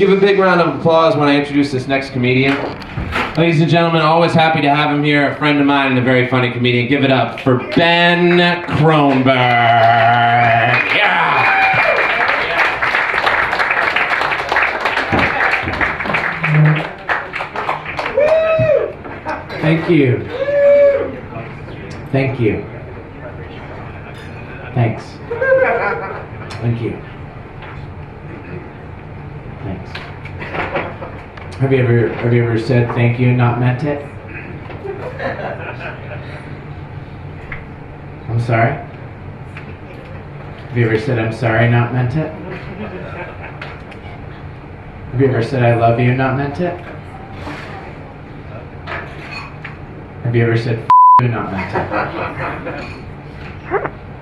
Give a big round of applause when I introduce this next comedian. Ladies and gentlemen, always happy to have him here, a friend of mine and a very funny comedian. Give it up for Ben Kronberg. Yeah! Thank you. Thank you. Thanks. Thank you. Thanks. Have you ever said thank you and not meant it? I'm sorry? Have you ever said I'm sorry and not meant it? Have you ever said I love you and not meant it? Have you ever said f*** you and not meant it?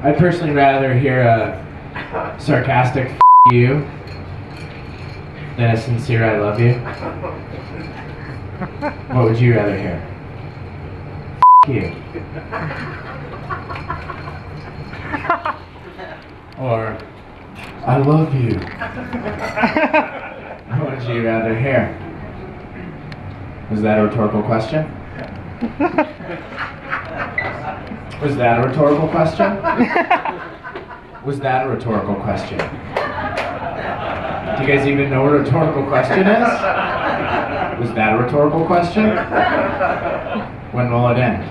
I'd personally rather hear a sarcastic f*** you than a sincere I love you. What would you rather hear? F*** you. Or I love you. What would you rather hear? Was that a rhetorical question? Was that a rhetorical question? Was that a rhetorical question? Do you guys even know what a rhetorical question is? Was that a rhetorical question? When will it end?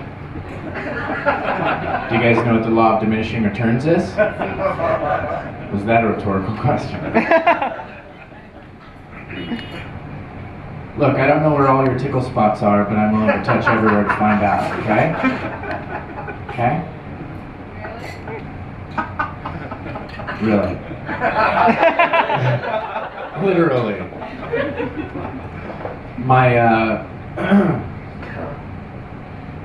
Do you guys know what the law of diminishing returns is? Was that a rhetorical question? Look, I don't know where all your tickle spots are, but I'm willing to touch everywhere to find out, okay? Okay? Really? Literally. My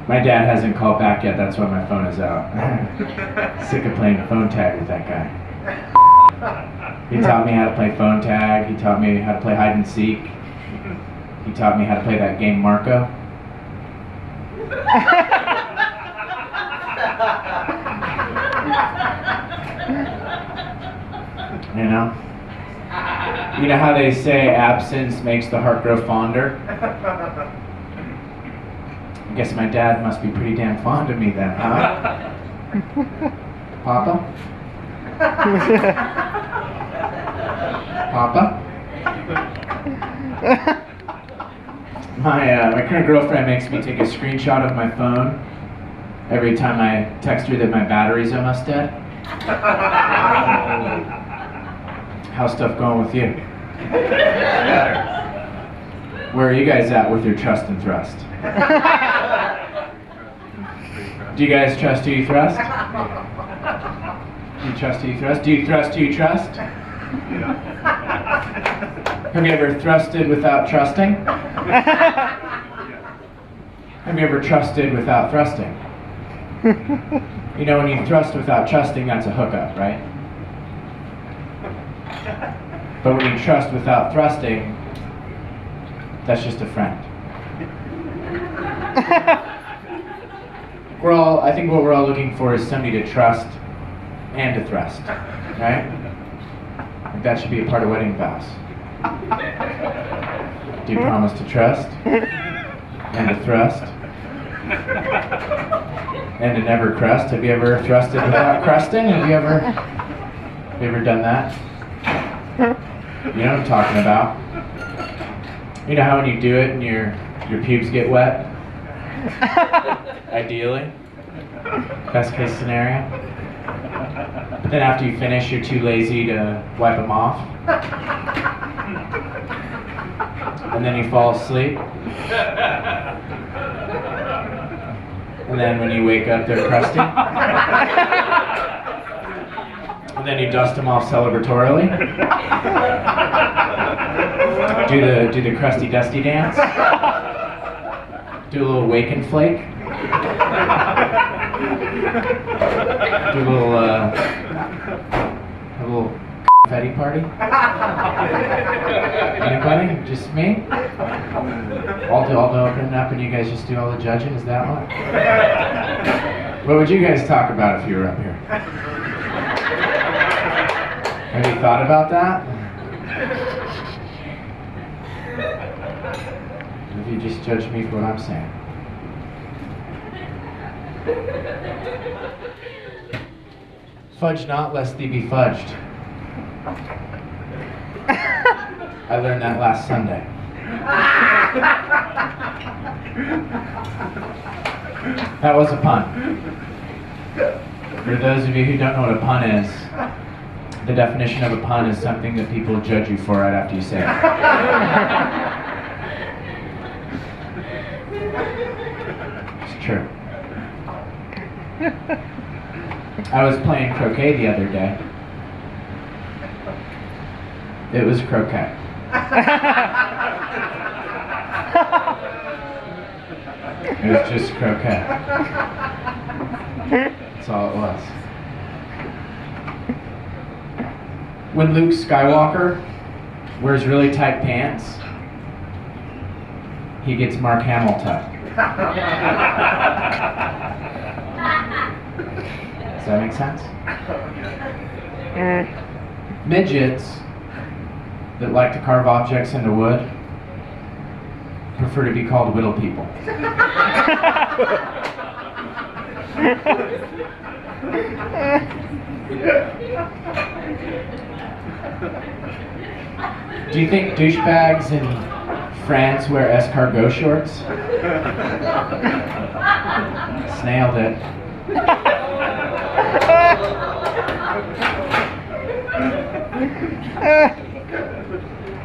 dad hasn't called back yet, that's why my phone is out. Sick of playing phone tag with that guy. He taught me how to play phone tag, he taught me how to play hide and seek. He taught me how to play that game Marco. You know? You know how they say absence makes the heart grow fonder? I guess my dad must be pretty damn fond of me then, huh? Papa? Papa? My current girlfriend makes me take a screenshot of my phone every time I text her that my battery's almost dead. How's stuff going with you? Where are you guys at with your trust and thrust? Do you guys trust who you thrust? Do you trust who you thrust? Do you trust who you trust? Have you ever thrusted without trusting? Have you ever trusted without thrusting? You know, when you thrust without trusting, that's a hookup, right? But when you trust without thrusting, that's just a friend. I think what we're all looking for is somebody to trust and to thrust, right? Like that should be a part of wedding vows. Do you promise to trust and to thrust and to never crust? Have you ever thrusted without crusting? Have you ever done that? You know what I'm talking about. You know how when you do it and your pubes get wet? Ideally. Best case scenario. But then after you finish, you're too lazy to wipe them off. And then you fall asleep. And then when you wake up, they're crusty. And then you dust them off celebratorily. Do the crusty dusty dance. Do a little wake and flake. Do a little confetti party. Anybody? Just me? All the opening up and you guys just do all the judging? Is that what? What would you guys talk about if you were up here? Have you thought about that? If you just judge me for what I'm saying. Fudge not, lest thee be fudged. I learned that last Sunday. That was a pun. For those of you who don't know what a pun is, the definition of a pun is something that people judge you for right after you say it. It's true. I was playing croquet the other day. It was croquet. It was just croquet. That's all it was. When Luke Skywalker wears really tight pants, he gets Mark Hamill tuck. Does that make sense? Midgets that like to carve objects into wood prefer to be called whittle people. Do you think douchebags in France wear escargot shorts? Snailed it.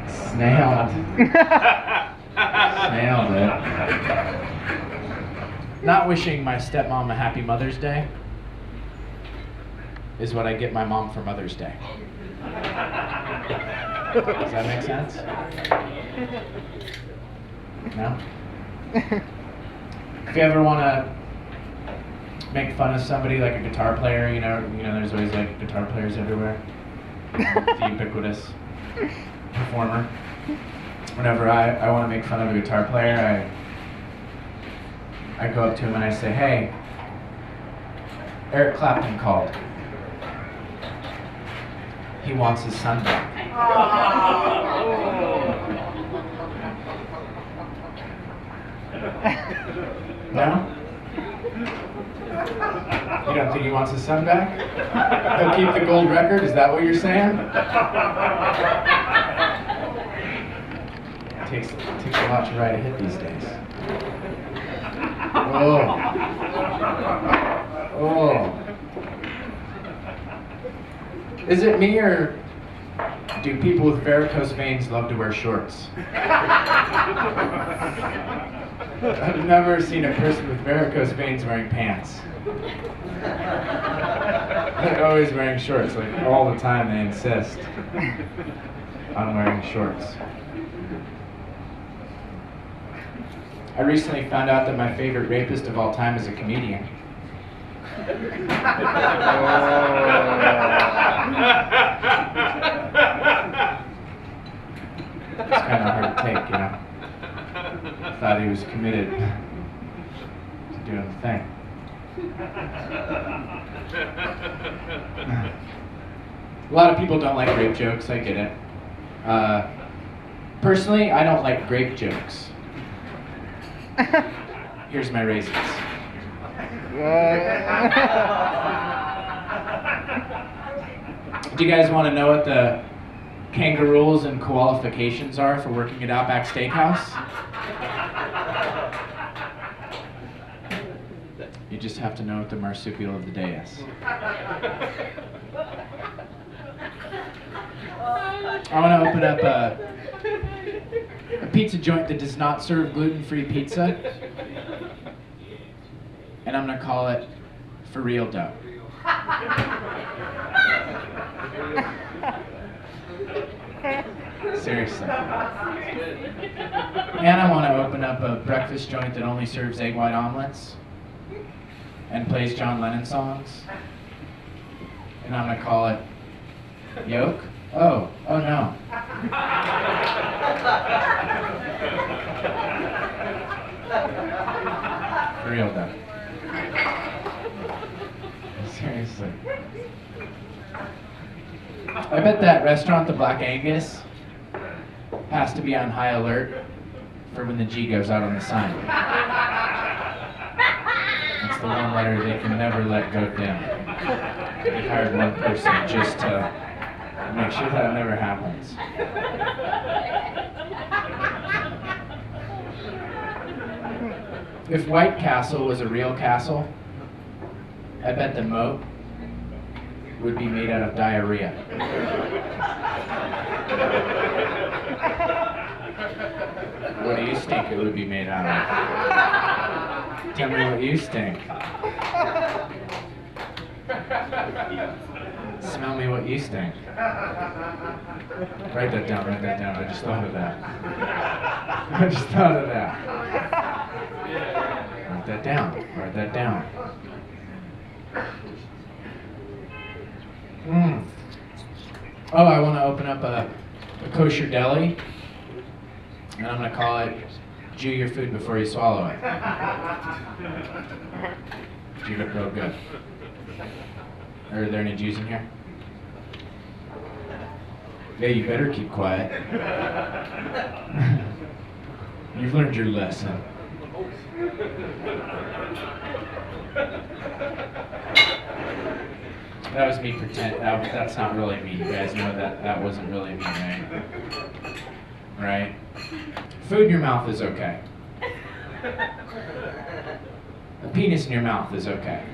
Snailed. Snailed it. Not wishing my stepmom a happy Mother's Day is what I get my mom for Mother's Day. Does that make sense? No? If you ever want to make fun of somebody like a guitar player, you know, there's always like guitar players everywhere. The ubiquitous performer. Whenever I want to make fun of a guitar player, I go up to him and I say, "Hey, Eric Clapton called. He wants his son back." No? You don't think he wants his son back? He'll keep the gold record? Is that what you're saying? It takes a lot to write a hit these days. Oh. Is it me, or do people with varicose veins love to wear shorts? I've never seen a person with varicose veins wearing pants. They're always wearing shorts, like all the time they insist on wearing shorts. I recently found out that my favorite rapist of all time is a comedian. It's kind of hard to take, you know. I thought he was committed to doing the thing. A lot of people don't like rape jokes, I get it. Personally, I don't like grape jokes. Here's my raisins. Do you guys want to know what the kangaroos and qualifications are for working at Outback Steakhouse? You just have to know what the marsupial of the day is. I want to open up a pizza joint that does not serve gluten-free pizza, and I'm going to call it For Real Dough. Seriously. And I want to open up a breakfast joint that only serves egg white omelets and plays John Lennon songs, and I'm going to call it Yolk. Oh no. For real though. Seriously. I bet that restaurant, the Black Angus, has to be on high alert for when the G goes out on the sign. It's the one letter they can never let go dim. They hired one person just to make sure that never happens. If White Castle was a real castle, I bet the moat would be made out of diarrhea. What do you think it would be made out of? Tell me what you think. Smell me what you think. Write that down, write that down. I just thought of that. I just thought of that. Write that down, write that down. Oh, I want to open up a kosher deli, and I'm going to call it Chew Your Food Before You Swallow It. Chewed up real good. Are there any Jews in here? Yeah, you better keep quiet. You've learned your lesson. That was me pretend. That's not really me. You guys know that wasn't really me, right? Right? Food in your mouth is okay. A penis in your mouth is okay.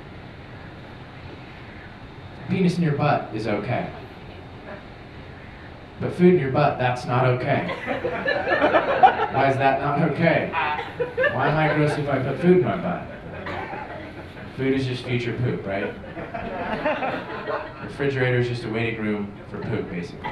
A penis in your butt is okay. But food in your butt, that's not okay. Why is that not okay? Why am I gross if I put food in my butt? Food is just future poop, right? Refrigerator is just a waiting room for poop, basically.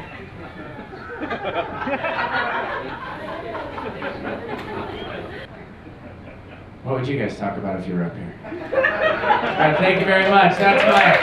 What would you guys talk about if you were up here? All right, thank you very much. That's my